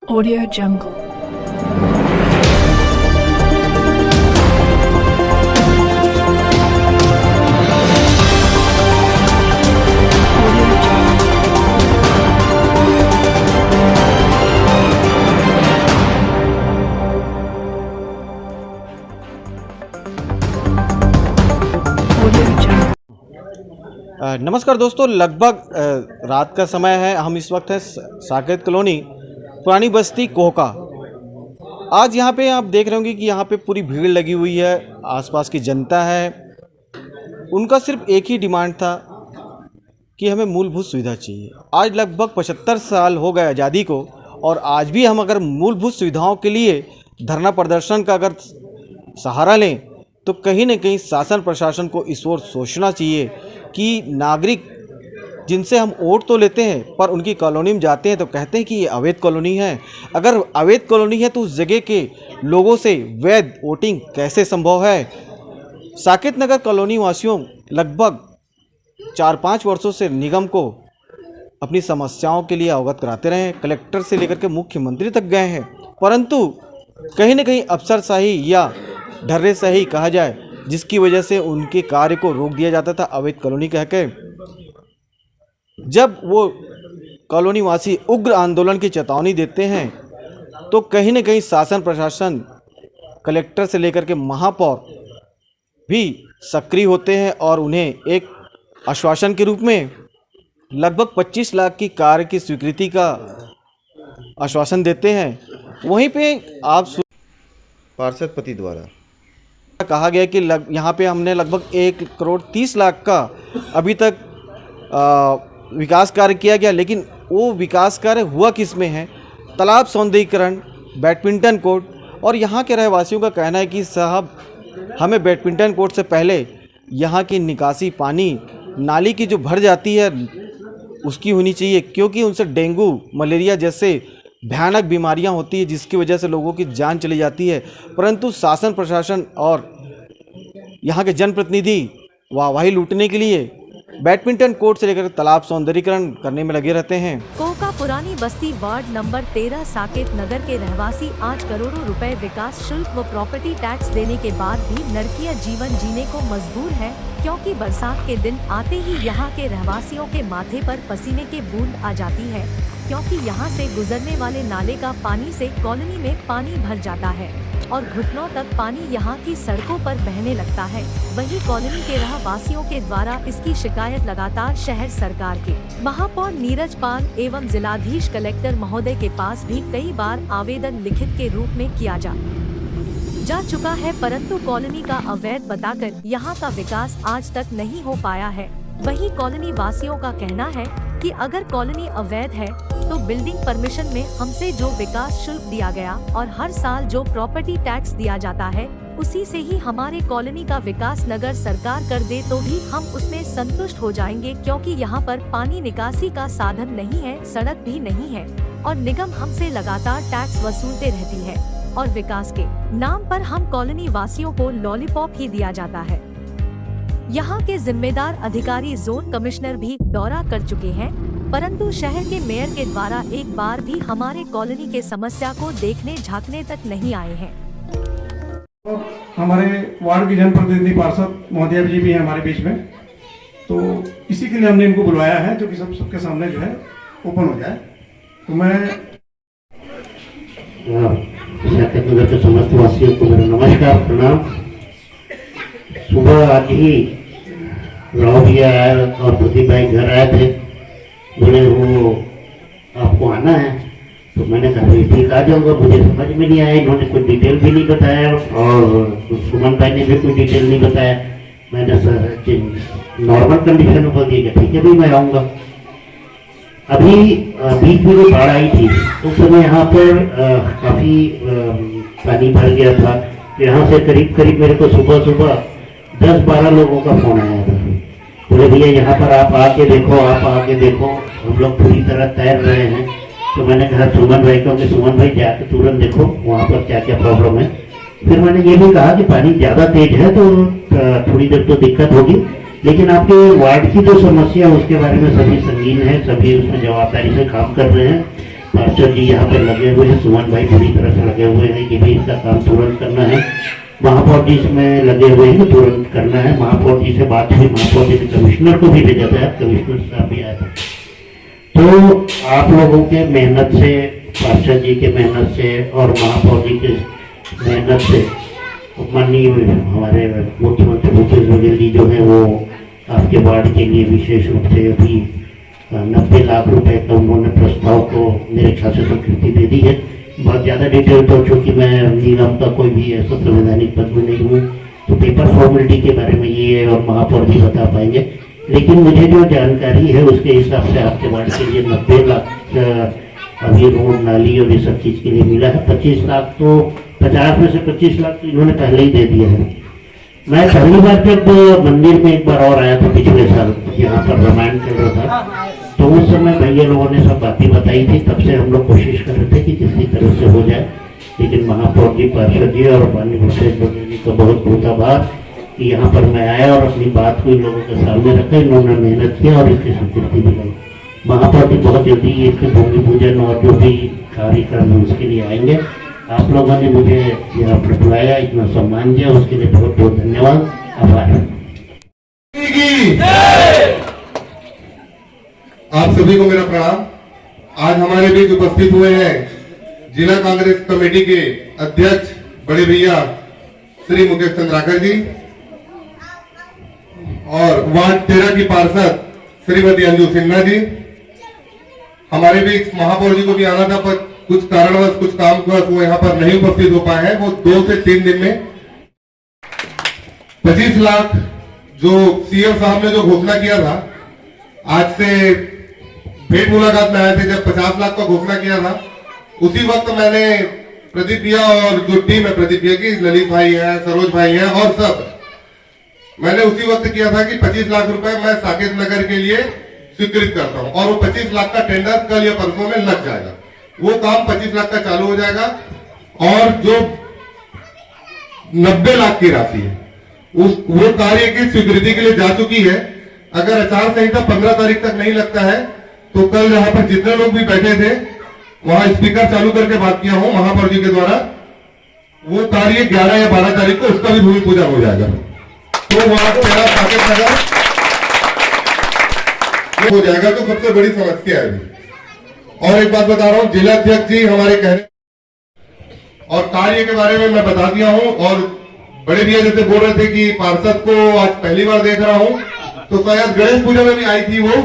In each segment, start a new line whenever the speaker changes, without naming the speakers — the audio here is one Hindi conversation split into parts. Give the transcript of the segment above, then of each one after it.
Audio Jungle.
नमस्कार दोस्तों, लगभग रात का समय है। हम इस वक्त हैं साकेत कॉलोनी, पुरानी बस्ती कोहका। आज यहाँ पे आप देख रहे होंगे कि यहाँ पे पूरी भीड़ लगी हुई है, आसपास की जनता है। उनका सिर्फ एक ही डिमांड था कि हमें मूलभूत सुविधा चाहिए। आज लगभग 75 साल हो गए आज़ादी को, और आज भी हम अगर मूलभूत सुविधाओं के लिए धरना प्रदर्शन का अगर सहारा लें तो कहीं न कहीं शासन प्रशासन को इस ओर सोचना चाहिए कि नागरिक जिनसे हम वोट तो लेते हैं पर उनकी कॉलोनी में जाते हैं तो कहते हैं कि ये अवैध कॉलोनी है। अगर अवैध कॉलोनी है तो उस जगह के लोगों से वैध वोटिंग कैसे संभव है। साकेत नगर कॉलोनी वासियों लगभग 4-5 वर्षों से निगम को अपनी समस्याओं के लिए अवगत कराते रहे, कलेक्टर से लेकर के मुख्यमंत्री तक गए हैं, परंतु कहीं न कहीं अफसरशाही या ढर्रेशाही कहा जाए, जिसकी वजह से उनके कार्य को रोक दिया जाता था अवैध कॉलोनी कह के। जब वो कॉलोनी वासी उग्र आंदोलन की चेतावनी देते हैं तो कहीं न कहीं शासन प्रशासन, कलेक्टर से लेकर के महापौर भी सक्रिय होते हैं और उन्हें एक आश्वासन के रूप में लगभग 25 लाख की कार्य की स्वीकृति का आश्वासन देते हैं। वहीं पे आप पार्षद पति द्वारा कहा गया कि यहाँ पे हमने लगभग 1,30,00,000 का अभी तक विकास कार्य किया गया, लेकिन वो विकास कार्य हुआ किस में है? तालाब सौंदर्यीकरण, बैडमिंटन कोर्ट। और यहाँ के रहवासियों का कहना है कि साहब हमें बैडमिंटन कोर्ट से पहले यहाँ की निकासी पानी नाली की जो भर जाती है उसकी होनी चाहिए, क्योंकि उनसे डेंगू मलेरिया जैसे भयानक बीमारियां होती है, जिसकी वजह से लोगों की जान चली जाती है। परंतु शासन प्रशासन और यहाँ के जनप्रतिनिधि वाहवाही लूटने के लिए बैडमिंटन कोर्ट से लेकर तालाब सौंदर्यीकरण करने में लगे रहते हैं।
कोहका पुरानी बस्ती वार्ड नंबर 13 साकेत नगर के रहवासी आज करोड़ों रुपए विकास शुल्क व प्रॉपर्टी टैक्स देने के बाद भी नरकीय जीवन जीने को मजबूर है, क्योंकि बरसात के दिन आते ही यहाँ के रहवासियों के माथे पर पसीने की बूंद आ जाती है, क्योंकि यहाँ से गुजरने वाले नाले का पानी से कॉलोनी में पानी भर जाता है और घुटनों तक पानी यहाँ की सड़कों पर बहने लगता है। वहीं कॉलोनी के रहवासियों के द्वारा इसकी शिकायत लगातार शहर सरकार के महापौर नीरज पाल एवं जिलाधीश कलेक्टर महोदय के पास भी कई बार आवेदन लिखित के रूप में किया जा चुका है, परंतु कॉलोनी का अवैध बताकर यहाँ का विकास आज तक नहीं हो पाया है। वहीं कॉलोनी वासियों का कहना है कि अगर कॉलोनी अवैध है तो बिल्डिंग परमिशन में हमसे जो विकास शुल्क दिया गया और हर साल जो प्रॉपर्टी टैक्स दिया जाता है उसी से ही हमारे कॉलोनी का विकास नगर सरकार कर दे तो भी हम उसमें संतुष्ट हो जाएंगे, क्योंकि यहाँ पर पानी निकासी का साधन नहीं है, सड़क भी नहीं है और निगम हमसे लगातार टैक्स वसूलते रहती है और विकास के नाम पर हम कॉलोनी वासियों को लॉलीपॉप ही दिया जाता है। यहाँ के जिम्मेदार अधिकारी जोन कमिश्नर भी दौरा कर चुके हैं, परंतु शहर के मेयर के द्वारा एक बार भी हमारे कॉलोनी के समस्या को देखने झांकने तक नहीं आए हैं।
हमारे वार्ड की जनप्रतिनिधि पार्षद महोदय जी भी हैं हमारे बीच में, तो इसी के लिए हमने इनको बुलवाया है, जो कि सबके सामने जो है ओपन हो जाए। तो मैं
साकेत नगर के समस्त वासियों को मेरा नमस्कार, प्रणाम। सुबह आज ही राव भैया आए और प्रदीप भाई घर आए थे, बोले वो आपको आना है, तो मैंने कहा ठीक आ जाऊंगा। मुझे समझ में नहीं आया, इन्होंने कोई डिटेल भी नहीं बताया और सुमन भाई ने भी कोई डिटेल नहीं बताया। मैंने सर नॉर्मल कंडीशन में बोल दिया ठीक है भाई मैं आऊँगा। अभी बीच में जो बाढ़ आई थी उस समय यहाँ पर काफ़ी पानी भर गया था। यहाँ से करीब करीब मेरे को सुबह सुबह 10-12 लोगों का फोन आया था, बोले भैया यहाँ पर आप आके देखो, आप आके देखो, हम लोग पूरी तरह तैर रहे हैं। तो मैंने कहा सुमन भाई को कि सुमन भाई जाके तुरंत देखो वहाँ पर क्या क्या प्रॉब्लम है। फिर मैंने ये भी कहा कि पानी ज़्यादा तेज है तो थोड़ी देर तो दिक्कत होगी, लेकिन आपके वार्ड की जो समस्या उसके बारे में सभी संगीन है, सभी उसमें जवाबदारी से काम कर रहे हैं। पार्षद जी यहाँ पर लगे हुए हैं, सुमन भाई पूरी तरह से लगे हुए हैं कि भी इसका काम तुरंत करना है। महापौर जी इसमें लगे हुए हैं, तुरंत करना है। महापौर जी से बात हुई, महापौर जी ने कमिश्नर को भी भेजा था, कमिश्नर साहब भी आए थे। तो आप लोगों के मेहनत से, पार्षद जी के मेहनत से और महापौर जी के मेहनत से माननीय हमारे मुख्यमंत्री भूपेश बघेल जी जो है वो आपके वार्ड के लिए विशेष रूप से अभी 90 लाख रुपए का उन्होंने प्रस्ताव को मेरे ख्याल से स्वीकृति दे दी है। बहुत ज़्यादा डिटेल तो चूँकि मैं निगम का कोई भी ऐसा संवैधानिक पद में नहीं हूँ, तो पेपर फॉर्मेलिटी के बारे में ये और महापौर जी बता पाएंगे। लेकिन मुझे जो जानकारी है उसके हिसाब से आपके वार्ड के लिए 90 लाख अभी रोड नाली और ये सब चीज़ के लिए मिला है। 25 लाख तो 50 में से 25 लाख तो इन्होंने पहले ही दे दिया है। मैं पहली बार जब मंदिर में एक बार और आया था पिछले साल, यहाँ पर रामायण चल रहा था, तो उस समय भैया लोगों ने सब बातें बताई थी। तब से हम लोग कोशिश कर रहे थे कि किसी तरह से हो जाए, लेकिन महापौर जी, पार्षद जी और माननीय भूपेश बघेल जी का बहुत बहुत आभार कि यहाँ पर मैं आया और अपनी बात को इन लोगों के सामने रखा। इन्होंने मेहनत किया और इसकी स्वीकृति दिलाई। महापौर जी बहुत जल्दी इसके भूमि पूजन और जो भी कार्यक्रम है उसके लिए आएंगे। आप लोगों ने मुझे यहाँ पर बुलाया, इतना सम्मान दिया, उसके लिए बहुत बहुत धन्यवाद, आभार।
आप सभी को मेरा प्रणाम। आज हमारे बीच उपस्थित हुए हैं जिला कांग्रेस कमेटी के अध्यक्ष बड़े भैया श्री मुकेश चंद्राकर जी और वार्ड 13 की पार्षद श्रीमती अंजू सिन्हा जी। हमारे बीच महापौर जी को भी आना था, पर कुछ कारणवश, कुछ कामवश वो यहाँ पर नहीं उपस्थित हो पाए हैं। वो 2 से 3 दिन में 25 लाख जो सीएम साहब ने जो घोषणा किया था, आज से भेंट मुलाकात में आए थे जब 50 लाख का घोषणा किया था, उसी वक्त मैंने प्रदीप भैया और जो टीम है प्रदीप भैया की, ललित भाई हैं, सरोज भाई हैं और सब, मैंने उसी वक्त किया था कि 25 लाख रुपए मैं साकेत नगर के लिए स्वीकृत करता हूं और वो 25 लाख का टेंडर कल या परसों में लग जाएगा। वो काम 25 लाख का चालू हो जाएगा और जो 90 लाख की राशि है वो कार्य की स्वीकृति के लिए जा चुकी है। अगर आचार संहिता 15 तारीख तक नहीं लगता है तो कल यहाँ पर जितने लोग भी बैठे थे वहां स्पीकर चालू करके बात किया हूं महापौर जी के द्वारा, वो कार्य 11 या 12 तारीख को उसका भी भूमि पूजन हो जाएगा। तो वहां को मेरा साकेत नगर हो जाएगा, तो सबसे बड़ी समस्या है। और एक बात बता रहा हूं, जिला अध्यक्ष जी हमारे कहने और कार्य के बारे में मैं बता दिया हूं। और बड़े भैया जैसे बोल रहे थे कि पार्षद को आज पहली बार देख रहा हूं, तो शायद गणेश पूजा में भी आई थी, वो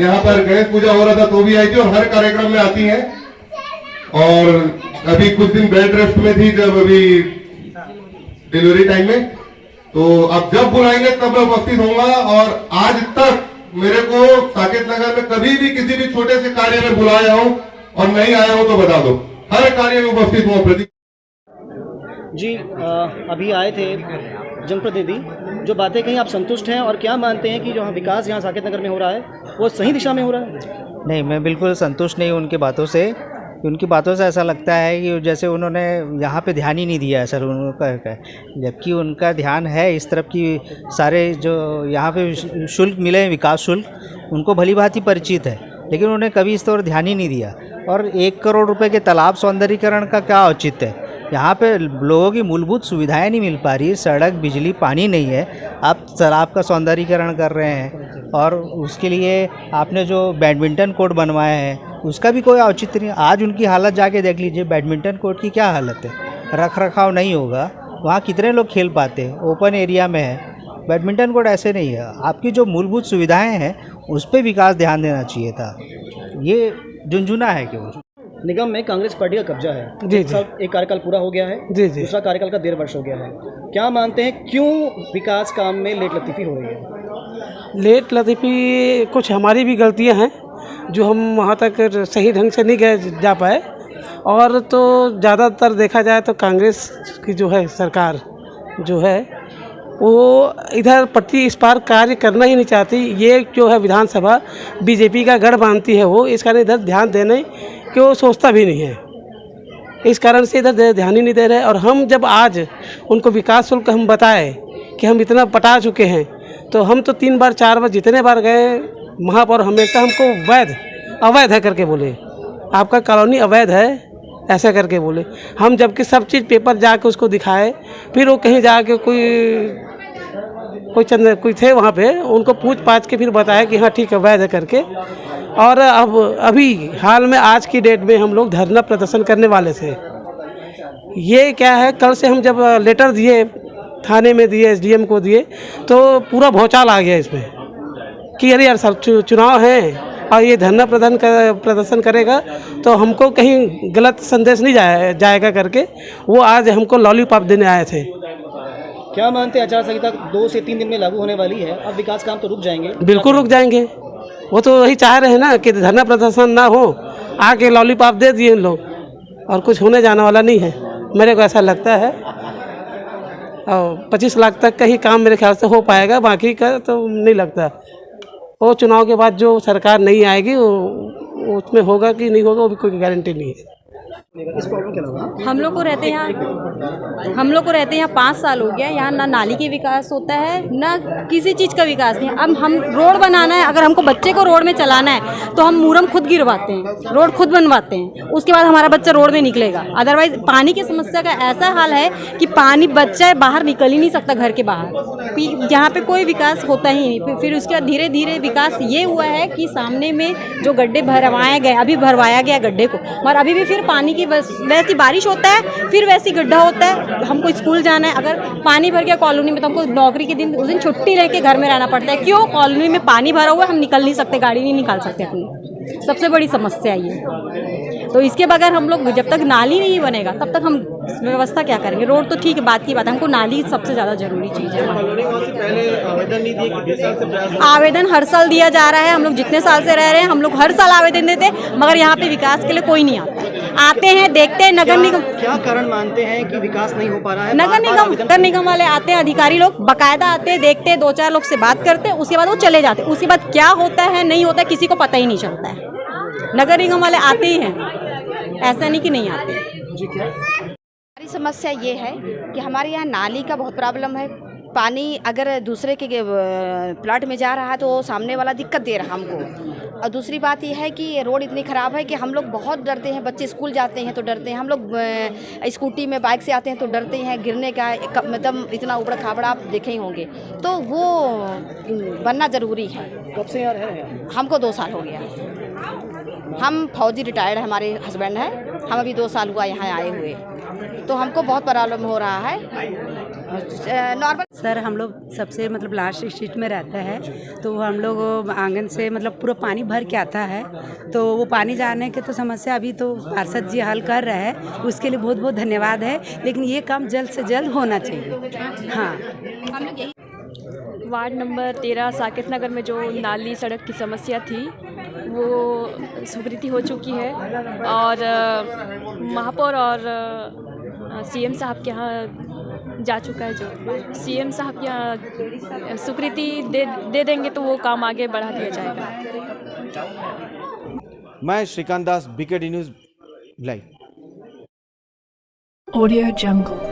यहाँ पर गणेश पूजा हो रहा था तो भी आई थी और हर कार्यक्रम में आती है। और अभी कुछ दिन बेड रेस्ट में थी जब अभी डिलीवरी टाइम में, तो अब जब बुलाएंगे तब मैं उपस्थित होऊंगा। और आज तक मेरे को साकेत नगर में कभी भी किसी भी छोटे से कार्य में बुलाया हो और नहीं आया हो तो बता दो, हर कार्य में उपस्थित हुआ। प्रदीप
जी अभी आए थे जनप्रतिनिधि, जो बातें कहीं आप संतुष्ट हैं और क्या मानते हैं कि जो विकास यहाँ साकेत नगर में हो रहा है वो सही दिशा में हो रहा है?
नहीं, मैं बिल्कुल संतुष्ट नहीं हूँ उनकी बातों से। उनकी बातों से ऐसा लगता है कि जैसे उन्होंने यहाँ पे ध्यान ही नहीं दिया है सर उनका, जबकि उनका ध्यान है इस तरफ की सारे जो यहाँ पे शुल्क मिले विकास शुल्क उनको भली भांति परिचित है, लेकिन उन्होंने कभी इस तरफ ध्यान ही नहीं दिया। और 1 करोड़ रुपए के तालाब सौंदर्यीकरण का क्या औचित्य है? यहाँ पे लोगों की मूलभूत सुविधाएं नहीं मिल पा रही, सड़क, बिजली, पानी नहीं है, आप तालाब का सौंदर्यीकरण कर रहे हैं। और उसके लिए आपने जो बैडमिंटन कोर्ट बनवाए हैं उसका भी कोई औचित्य नहीं। आज उनकी हालत जाके देख लीजिए, बैडमिंटन कोर्ट की क्या हालत है, रख रखाव नहीं होगा, वहाँ कितने लोग खेल पाते हैं, ओपन एरिया में है। बैडमिंटन कोर्ट ऐसे नहीं है। आपकी जो मूलभूत सुविधाएं हैं उस पर विकास ध्यान देना चाहिए था, ये झुंझुना है क्यों?
निगम में कांग्रेस पार्टी का कब्जा है जी, एक कार्यकाल पूरा हो गया है जी, दूसरा कार्यकाल का 1.5 वर्ष हो गया है। क्या मानते हैं क्यों विकास काम में लेट लतीफ़ी हो रही है?
लेट लतीफ़ी कुछ हमारी भी गलतियां हैं जो हम वहाँ तक सही ढंग से नहीं जा पाए। और तो ज़्यादातर देखा जाए तो कांग्रेस की जो है सरकार जो है वो इधर पट्टी इस पार कार्य करना ही नहीं चाहती। ये जो है विधानसभा बीजेपी का गढ़ मानती है वो, इस कारण इधर ध्यान देने कि वो सोचता भी नहीं है, इस कारण से इधर ध्यान ही नहीं दे रहे। और हम जब आज उनको विकास शुल्क हम बताए कि हम इतना पटा चुके हैं, तो हम तो 3 बार 4 बार जितने बार गए महापौर हमेशा हमको वैध अवैध है करके बोले। आपका कॉलोनी अवैध है, ऐसा करके बोले। हम जबकि सब चीज़ पेपर जाके उसको दिखाए, फिर वो कहीं जाके कोई थे वहाँ पे, उनको पूछ पाछ के फिर बताया कि हाँ ठीक है वैध है करके। और अब अभी हाल में आज की डेट में हम लोग धरना प्रदर्शन करने वाले थे। ये क्या है, कल से हम जब लेटर दिए थाने में दिए, एसडीएम को दिए, तो पूरा भौचाल आ गया इसमें कि अरे यार सब चुनाव हैं और ये धरना प्रदर्शन करेगा तो हमको कहीं गलत संदेश नहीं जाएगा करके वो आज हमको लॉलीपॉप देने आए थे।
क्या मानते हैं आचार संहिता 2 से 3 दिन में लागू होने वाली है, अब विकास काम तो रुक जाएंगे?
बिल्कुल रुक जाएंगे, वो तो वही चाह रहे हैं ना कि धरना प्रदर्शन ना हो, आके लॉलीपॉप दे दिए इन लोग और कुछ होने जाने वाला नहीं है, मेरे को ऐसा लगता है। और 25 लाख तक का ही काम मेरे ख्याल से हो पाएगा, बाकी का तो नहीं लगता। वो चुनाव के बाद जो सरकार नहीं आएगी वो उसमें होगा कि नहीं होगा वो भी कोई गारंटी नहीं है।
इस प्रॉब्लम क्या लगा?
हम लोग को रहते हैं यहाँ 5 साल हो गया। यहाँ ना नाली के विकास होता है ना किसी चीज़ का विकास नहीं। अब हम रोड बनाना है, अगर हमको बच्चे को रोड में चलाना है तो हम मुरम खुद गिरवाते हैं, रोड खुद बनवाते हैं, उसके बाद हमारा बच्चा रोड में निकलेगा। अदरवाइज पानी की समस्या का ऐसा हाल है कि पानी बच्चा बाहर निकल ही नहीं सकता घर के बाहर, जहाँ पे कोई विकास होता ही नहीं। फिर उसके बाद धीरे धीरे विकास ये हुआ है कि सामने में जो गड्ढे भरवाए गए, अभी भरवाया गया गड्ढे को, और अभी भी फिर पानी की वैसी बारिश होता है, फिर वैसी गड्ढा होता है। हमको स्कूल जाना है, अगर पानी भर गया कॉलोनी में तो हमको नौकरी के दिन उस दिन छुट्टी लेके घर में रहना पड़ता है। क्यों? कॉलोनी में पानी भरा हुआ है, हम निकल नहीं सकते, गाड़ी नहीं निकाल सकते अपनी। सबसे बड़ी समस्या ये। तो इसके बगैर हम लोग जब तक नाली नहीं बनेगा तब तक हम व्यवस्था क्या करेंगे? रोड तो ठीक है, बात की बात है, हमको नाली सबसे ज़्यादा जरूरी चीज़ है। आवेदन हर साल दिया जा रहा है, हम लोग जितने साल से रह रहे हैं हम लोग हर साल आवेदन देते हैं, मगर यहाँ पे विकास के लिए कोई नहीं आता। आते हैं, देखते हैं, नगर निगम
क्या कारण मानते हैं कि विकास नहीं हो पा रहा है?
नगर निगम वाले आते हैं, अधिकारी लोग बकायदा आते हैं, देखते हैं, 2-4 लोग से बात करते हैं, उसके बाद वो चले जाते हैं। उसके बाद क्या होता है नहीं होता है किसी को पता ही नहीं चलता है। नगर निगम वाले आते ही हैं, ऐसा नहीं कि नहीं आते।
हमारी समस्या ये है कि हमारे यहाँ नाली का बहुत प्रॉब्लम है। पानी अगर दूसरे के प्लाट में जा रहा है तो सामने वाला दिक्कत दे रहा हमको। और दूसरी बात यह है कि रोड इतनी ख़राब है कि हम लोग बहुत डरते हैं। बच्चे स्कूल जाते हैं तो डरते हैं, हम लोग स्कूटी में बाइक से आते हैं तो डरते हैं गिरने का, मतलब इतना ऊबड़ खाबड़ आप देखे ही होंगे। तो वो बनना ज़रूरी है।
कब से यार है?
हमको 2 साल हो गया। हम फौजी रिटायर्ड है, हमारे हस्बैंड हैं, हम अभी 2 साल हुआ यहाँ आए हुए, तो हमको बहुत प्रॉब्लम हो रहा है। नॉर्मल
सर, हम लोग सबसे मतलब लास्ट स्ट्रीट में रहते हैं, तो हम लोग आंगन से मतलब पूरा पानी भर के आता है, तो वो पानी जाने के तो समस्या अभी तो पार्षद जी हल कर रहे हैं, उसके लिए बहुत बहुत धन्यवाद है। लेकिन ये काम जल्द से जल्द होना चाहिए। हाँ,
वार्ड नंबर 13 साकेत नगर में जो नाली सड़क की समस्या थी वो स्वीकृति हो चुकी है और महापौर और सीएम साहब के यहाँ जा चुका है। जो सीएम साहब के यहाँ स्वीकृति दे देंगे तो वो काम आगे बढ़ा दिया जाएगा।
मैं श्रीकांत दास, BKD news live.
Audio Jungle।